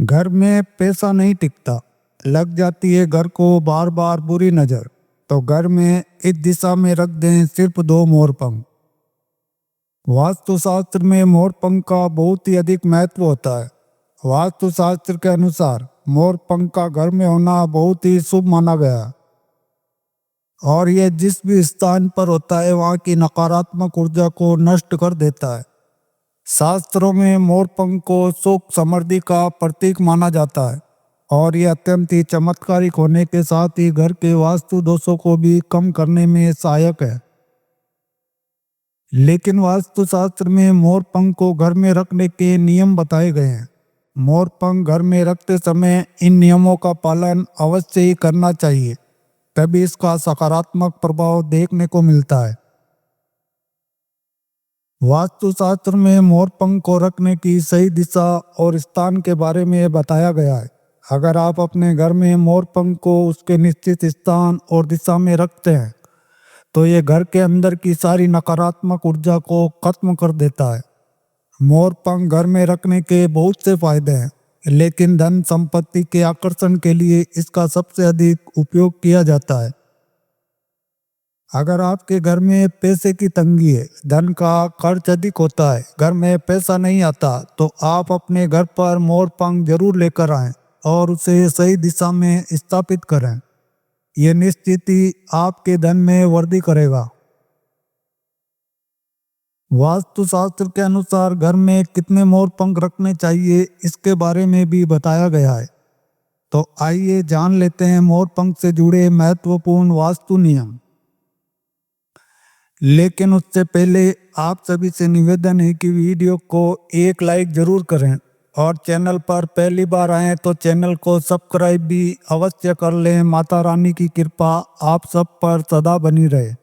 घर में पैसा नहीं टिकता, लग जाती है घर को बार बार बुरी नजर। तो घर में इस दिशा में रख दें सिर्फ दो मोर पंख। वास्तुशास्त्र में मोर पंख का बहुत ही अधिक महत्व होता है। वास्तुशास्त्र के अनुसार मोर पंख का घर में होना बहुत ही शुभ माना गया है और यह जिस भी स्थान पर होता है वहाँ की नकारात्मक ऊर्जा को नष्ट कर देता है। शास्त्रों में मोर पंख को सुख समृद्धि का प्रतीक माना जाता है और यह अत्यंत ही चमत्कारिक होने के साथ ही घर के वास्तु दोषों को भी कम करने में सहायक है। लेकिन वास्तुशास्त्र में मोर पंख को घर में रखने के नियम बताए गए हैं। मोर पंख घर में रखते समय इन नियमों का पालन अवश्य ही करना चाहिए, तभी इसका सकारात्मक प्रभाव देखने को मिलता है। वास्तुशास्त्र में मोर पंख को रखने की सही दिशा और स्थान के बारे में बताया गया है। अगर आप अपने घर में मोर पंख को उसके निश्चित स्थान और दिशा में रखते हैं तो ये घर के अंदर की सारी नकारात्मक ऊर्जा को खत्म कर देता है। मोर पंख घर में रखने के बहुत से फायदे हैं, लेकिन धन संपत्ति के आकर्षण के लिए इसका सबसे अधिक उपयोग किया जाता है। अगर आपके घर में पैसे की तंगी है, धन का खर्च अधिक होता है, घर में पैसा नहीं आता, तो आप अपने घर पर मोर पंख जरूर लेकर आएं और उसे सही दिशा में स्थापित करें। यह निश्चित ही आपके धन में वृद्धि करेगा। वास्तुशास्त्र के अनुसार घर में कितने मोर पंख रखने चाहिए इसके बारे में भी बताया गया है। तो आइए जान लेते हैं मोर पंख से जुड़े महत्वपूर्ण वास्तु नियम। लेकिन उससे पहले आप सभी से निवेदन है कि वीडियो को एक लाइक जरूर करें और चैनल पर पहली बार आए तो चैनल को सब्सक्राइब भी अवश्य कर लें। माता रानी की कृपा आप सब पर सदा बनी रहे।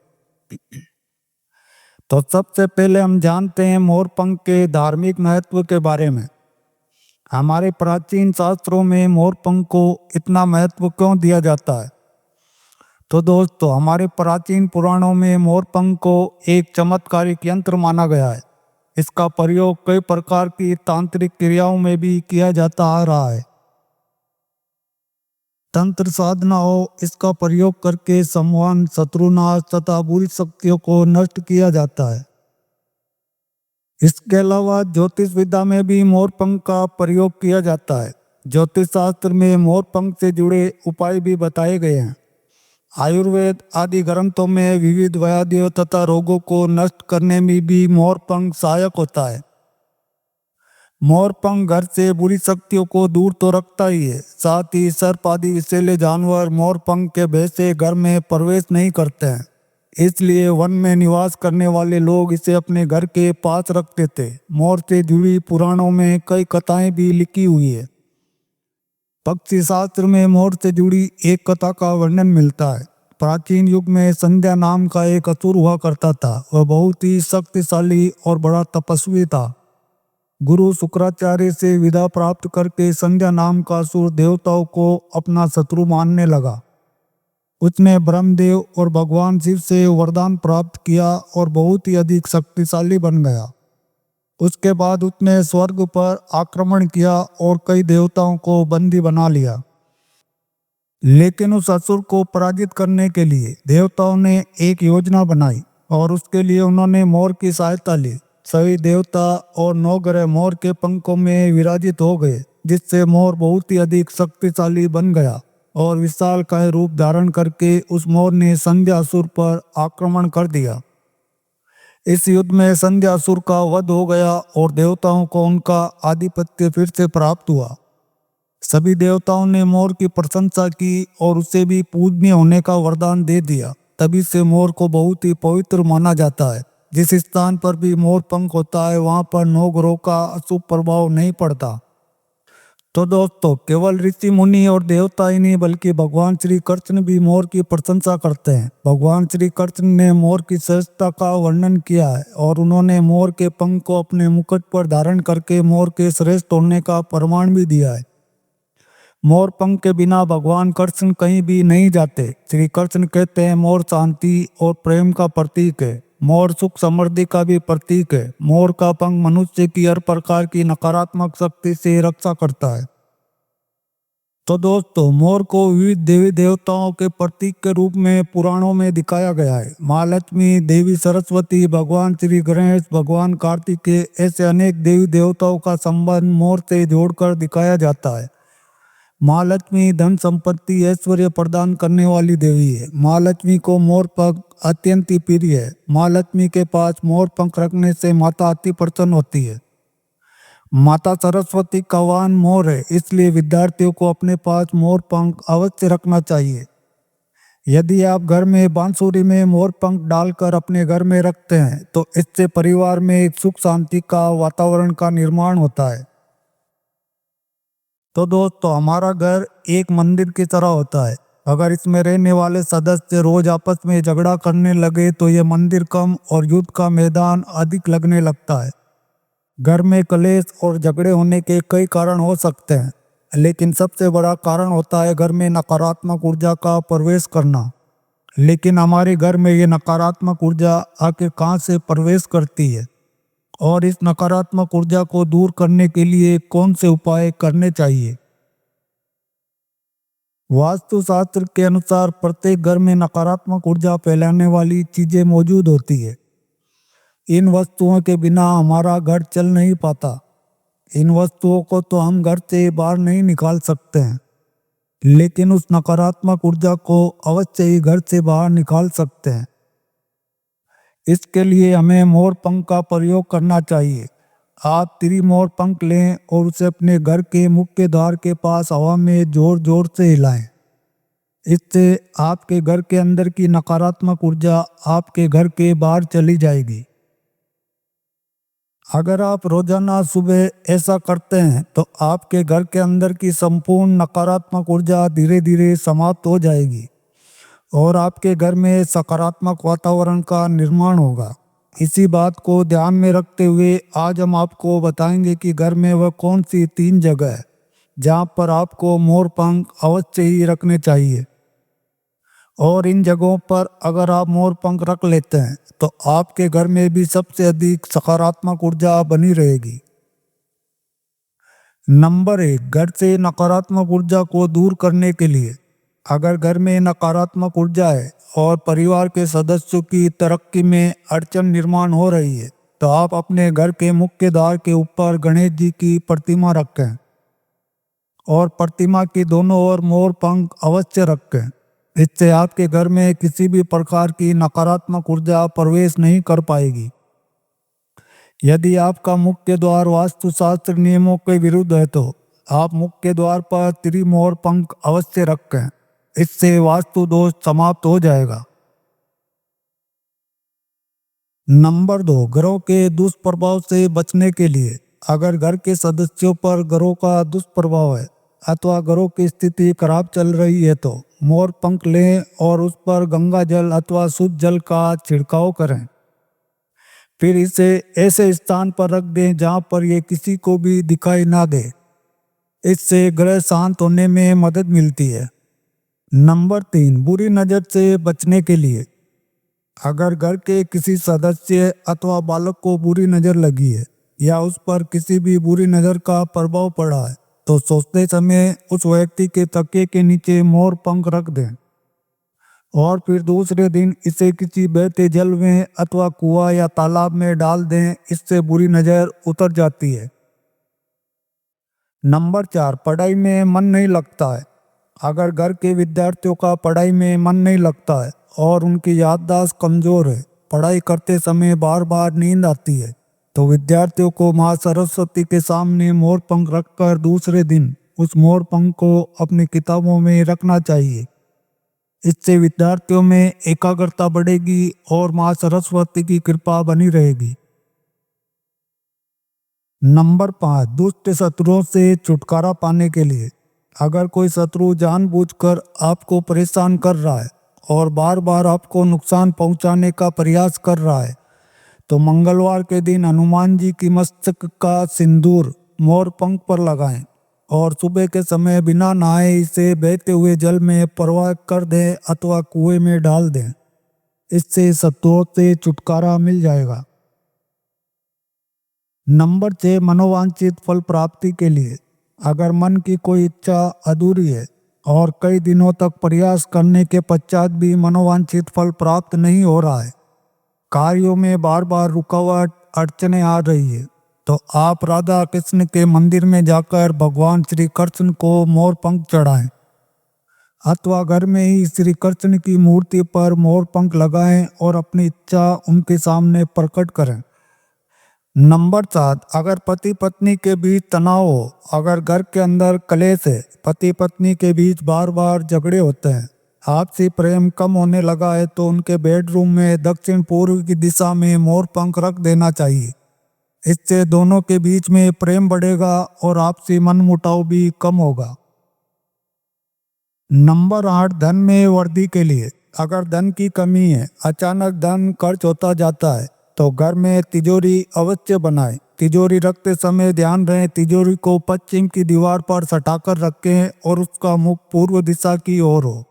तो सबसे पहले हम जानते हैं मोर पंख के धार्मिक महत्व के बारे में। हमारे प्राचीन शास्त्रों में मोर पंख को इतना महत्व क्यों दिया जाता है? तो दोस्तों, हमारे प्राचीन पुराणों में मोर पंख को एक चमत्कारिक यंत्र माना गया है। इसका प्रयोग कई प्रकार की तांत्रिक क्रियाओं में भी किया जाता आ रहा है। तंत्र साधनाओं इसका प्रयोग करके संवहन, शत्रुनाश तथा बुरी शक्तियों को नष्ट किया जाता है। इसके अलावा ज्योतिष विद्या में भी मोर पंख का प्रयोग किया जाता है। ज्योतिष शास्त्र में मोर पंख से जुड़े उपाय भी बताए गए हैं। आयुर्वेद आदि ग्रंथों में विविध व्याधियों तथा रोगों को नष्ट करने में भी मोर पंख सहायक होता है। मोर पंख घर से बुरी शक्तियों को दूर तो रखता ही है, साथ ही सर्प आदि विषैले जानवर मोर पंख के भय से घर में प्रवेश नहीं करते हैं। इसलिए वन में निवास करने वाले लोग इसे अपने घर के पास रखते थे। मोर से जुड़ी पुराणों में कई कथाएं भी लिखी हुई है। पक्षी शास्त्र में मोर से जुड़ी एक कथा का वर्णन मिलता है। प्राचीन युग में संध्या नाम का एक असुर हुआ करता था। वह बहुत ही शक्तिशाली और बड़ा तपस्वी था। गुरु शुक्राचार्य से विदा प्राप्त करके संध्या नाम का असुर देवताओं को अपना शत्रु मानने लगा। उसने ब्रह्मदेव और भगवान शिव से वरदान प्राप्त किया और बहुत ही अधिक शक्तिशाली बन गया। उसके बाद उसने स्वर्ग पर आक्रमण किया और कई देवताओं को बंदी बना लिया। लेकिन उस असुर को पराजित करने के लिए देवताओं ने एक योजना बनाई और उसके लिए उन्होंने मोर की सहायता ली। सभी देवता और 9 ग्रह मोर के पंखों में विराजित हो गए, जिससे मोर बहुत ही अधिक शक्तिशाली बन गया और विशालकाय रूप धारण करके उस मोर ने संध्या असुर पर आक्रमण कर दिया। इस युद्ध में संध्या असुर का वध हो गया और देवताओं को उनका आधिपत्य फिर से प्राप्त हुआ। सभी देवताओं ने मोर की प्रशंसा की और उसे भी पूजनीय होने का वरदान दे दिया। तभी से मोर को बहुत ही पवित्र माना जाता है। जिस स्थान पर भी मोर पंख होता है वहां पर 9 ग्रहों का अशुभ प्रभाव नहीं पड़ता। तो दोस्तों, केवल ऋषि मुनि और देवता ही नहीं बल्कि भगवान श्री कृष्ण भी मोर की प्रशंसा करते हैं। भगवान श्री कृष्ण ने मोर की श्रेष्ठता का वर्णन किया है और उन्होंने मोर के पंख को अपने मुकुट पर धारण करके मोर के श्रेष्ठ होने का प्रमाण भी दिया है। मोर पंख के बिना भगवान कृष्ण कहीं भी नहीं जाते। श्री कृष्ण कहते हैं मोर शांति और प्रेम का प्रतीक है। मोर सुख समृद्धि का भी प्रतीक है। मोर का पंख मनुष्य की हर प्रकार की नकारात्मक शक्ति से रक्षा करता है। तो दोस्तों, मोर को विविध देवी देवताओं के प्रतीक के रूप में पुराणों में दिखाया गया है। महालक्ष्मी, देवी सरस्वती, भगवान श्री गणेश, भगवान कार्तिकेय, ऐसे अनेक देवी देवताओं का संबंध मोर से जोड़कर दिखाया जाता है। महालक्ष्मी धन संपत्ति ऐश्वर्य प्रदान करने वाली देवी है। महालक्ष्मी को मोर पंख अत्यंत ही प्रिय है। महालक्ष्मी के पास मोर पंख रखने से माता अति प्रसन्न होती है। माता सरस्वती का वाहन मोर है, इसलिए विद्यार्थियों को अपने पास मोर पंख अवश्य रखना चाहिए। यदि आप घर में बांसुरी में मोर पंख डालकर अपने घर में रखते हैं तो इससे परिवार में एक सुख शांति का वातावरण का निर्माण होता है। तो दोस्तों, हमारा घर एक मंदिर की तरह होता है। अगर इसमें रहने वाले सदस्य रोज आपस में झगड़ा करने लगे तो ये मंदिर कम और युद्ध का मैदान अधिक लगने लगता है। घर में कलेश और झगड़े होने के कई कारण हो सकते हैं, लेकिन सबसे बड़ा कारण होता है घर में नकारात्मक ऊर्जा का प्रवेश करना। लेकिन हमारे घर में ये नकारात्मक ऊर्जा आखिर कहाँ से प्रवेश करती है और इस नकारात्मक ऊर्जा को दूर करने के लिए कौन से उपाय करने चाहिए? वास्तुशास्त्र के अनुसार प्रत्येक घर में नकारात्मक ऊर्जा फैलाने वाली चीजें मौजूद होती है। इन वस्तुओं के बिना हमारा घर चल नहीं पाता। इन वस्तुओं को तो हम घर से बाहर नहीं निकाल सकते हैं, लेकिन उस नकारात्मक ऊर्जा को अवश्य ही घर से बाहर निकाल सकते हैं। इसके लिए हमें मोर पंख का प्रयोग करना चाहिए। आप त्रिमोर पंख लें और उसे अपने घर के मुख्य द्वार के पास हवा में जोर जोर से हिलाएं। इससे आपके घर के अंदर की नकारात्मक ऊर्जा आपके घर के बाहर चली जाएगी। अगर आप रोजाना सुबह ऐसा करते हैं तो आपके घर के अंदर की संपूर्ण नकारात्मक ऊर्जा धीरे धीरे समाप्त हो जाएगी और आपके घर में सकारात्मक वातावरण का निर्माण होगा। इसी बात को ध्यान में रखते हुए आज हम आपको बताएंगे कि घर में वह कौन सी 3 जगह है जहां पर आपको मोर पंख अवश्य ही रखने चाहिए। और इन जगहों पर अगर आप मोर पंख रख लेते हैं तो आपके घर में भी सबसे अधिक सकारात्मक ऊर्जा बनी रहेगी। नंबर 1, घर से नकारात्मक ऊर्जा को दूर करने के लिए। अगर घर में नकारात्मक ऊर्जा है और परिवार के सदस्यों की तरक्की में अड़चन निर्माण हो रही है तो आप अपने घर के मुख्य द्वार के ऊपर गणेश जी की प्रतिमा रखें और प्रतिमा की दोनों ओर मोर पंख अवश्य रखें। इससे आपके घर में किसी भी प्रकार की नकारात्मक ऊर्जा प्रवेश नहीं कर पाएगी। यदि आपका मुख्य द्वार वास्तुशास्त्र नियमों के विरुद्ध है तो आप मुख्य द्वार पर त्रिमोर पंख अवश्य रखें। इससे वास्तु दोष समाप्त हो जाएगा। नंबर 2, ग्रहों के दुष्प्रभाव से बचने के लिए। अगर घर के सदस्यों पर ग्रहों का दुष्प्रभाव है अथवा ग्रहों की स्थिति खराब चल रही है तो मोर पंख लें और उस पर गंगा जल अथवा शुद्ध जल का छिड़काव करें। फिर इसे ऐसे स्थान पर रख दें जहां पर ये किसी को भी दिखाई ना दे। इससे ग्रह शांत होने में मदद मिलती है। नंबर 3, बुरी नज़र से बचने के लिए। अगर घर के किसी सदस्य अथवा बालक को बुरी नज़र लगी है या उस पर किसी भी बुरी नज़र का प्रभाव पड़ा है तो सोचते समय उस व्यक्ति के तकिए के नीचे मोर पंख रख दें और फिर दूसरे दिन इसे किसी बहते जल में अथवा कुआं या तालाब में डाल दें। इससे बुरी नज़र उतर जाती है। नंबर 4, पढ़ाई में मन नहीं लगता है। अगर घर के विद्यार्थियों का पढ़ाई में मन नहीं लगता है और उनकी याददाश्त कमजोर है, पढ़ाई करते समय बार बार नींद आती है, तो विद्यार्थियों को माँ सरस्वती के सामने मोर पंख रखकर दूसरे दिन उस मोर पंख को अपनी किताबों में रखना चाहिए। इससे विद्यार्थियों में एकाग्रता बढ़ेगी और माँ सरस्वती की कृपा बनी रहेगी। नंबर 5, दुष्ट शत्रुओं से छुटकारा पाने के लिए। अगर कोई शत्रु जानबूझकर आपको परेशान कर रहा है और बार बार आपको नुकसान पहुंचाने का प्रयास कर रहा है तो मंगलवार के दिन हनुमान जी की मस्तक का सिंदूर मोर पंख पर लगाएं और सुबह के समय बिना नहाए इसे बहते हुए जल में प्रवाह कर दें अथवा कुएं में डाल दें। इससे शत्रुओं से छुटकारा मिल जाएगा। नंबर 6, मनोवांछित फल प्राप्ति के लिए। अगर मन की कोई इच्छा अधूरी है और कई दिनों तक प्रयास करने के पश्चात भी मनोवांछित फल प्राप्त नहीं हो रहा है, कार्यों में बार बार रुकावट अड़चने आ रही है, तो आप राधा कृष्ण के मंदिर में जाकर भगवान श्री कृष्ण को मोर पंख चढ़ाएं अथवा घर में ही श्री कृष्ण की मूर्ति पर मोर पंख लगाएं और अपनी इच्छा उनके सामने प्रकट करें। नंबर 7, अगर पति पत्नी के बीच तनाव हो, अगर घर के अंदर कलेश है, पति पत्नी के बीच बार बार झगड़े होते हैं, आपसी प्रेम कम होने लगा है, तो उनके बेडरूम में दक्षिण पूर्व की दिशा में मोर पंख रख देना चाहिए। इससे दोनों के बीच में प्रेम बढ़ेगा और आपसी मनमुटाव भी कम होगा। नंबर 8, धन में वृद्धि के लिए, अगर धन की कमी है, अचानक धन खर्च होता जाता है, तो घर में तिजोरी अवश्य बनाएं। तिजोरी रखते समय ध्यान रहे तिजोरी को पश्चिम की दीवार पर सटाकर रखें और उसका मुख पूर्व दिशा की ओर हो।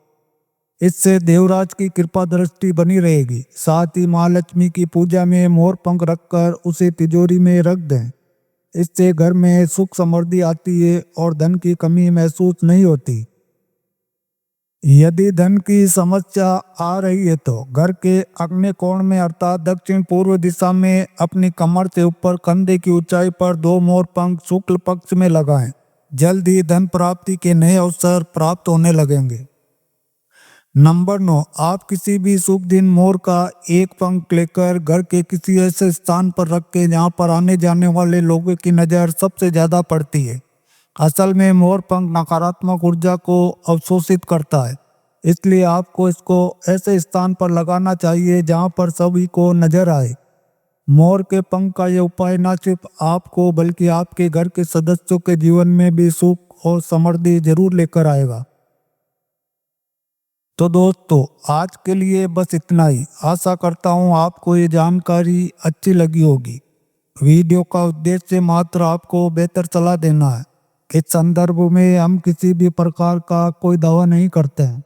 इससे देवराज की कृपा दृष्टि बनी रहेगी। साथ ही माँ लक्ष्मी की पूजा में मोर पंख रखकर उसे तिजोरी में रख दें। इससे घर में सुख समृद्धि आती है और धन की कमी महसूस नहीं होती। यदि धन की समस्या आ रही है, तो घर के अग्नि कोण में अर्थात दक्षिण पूर्व दिशा में अपनी कमर से ऊपर कंधे की ऊंचाई पर 2 मोर पंख शुक्ल पक्ष में लगाएं। जल्द ही धन प्राप्ति के नए अवसर प्राप्त होने लगेंगे। नंबर 9, आप किसी भी शुभ दिन मोर का एक पंख लेकर घर के किसी ऐसे स्थान पर रख के जहाँ पर आने जाने वाले लोगों की नज़र सबसे ज़्यादा पड़ती है। असल में मोर पंख नकारात्मक ऊर्जा को अवशोषित करता है, इसलिए आपको इसको ऐसे स्थान पर लगाना चाहिए जहाँ पर सभी को नजर आए। मोर के पंख का यह उपाय न सिर्फ आपको बल्कि आपके घर के सदस्यों के जीवन में भी सुख और समृद्धि जरूर लेकर आएगा। तो दोस्तों, आज के लिए बस इतना ही। आशा करता हूँ आपको ये जानकारी अच्छी लगी होगी। वीडियो का उद्देश्य मात्र आपको बेहतर सलाह देना है। इस संदर्भ में हम किसी भी प्रकार का कोई दावा नहीं करते हैं।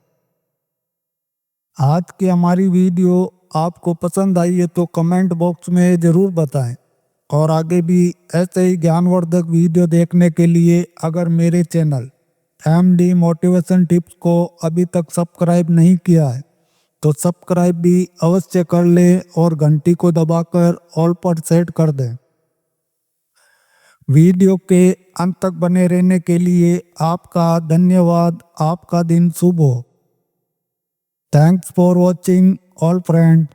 आज की हमारी वीडियो आपको पसंद आई है तो कमेंट बॉक्स में ज़रूर बताएं और आगे भी ऐसे ही ज्ञानवर्धक वीडियो देखने के लिए अगर मेरे चैनल MD मोटिवेशन टिप्स को अभी तक सब्सक्राइब नहीं किया है तो सब्सक्राइब भी अवश्य कर लें और घंटी को दबाकर ऑल पर सेट कर दें। वीडियो के अंत तक बने रहने के लिए आपका धन्यवाद। आपका दिन शुभ हो। Thanks for watching all friend.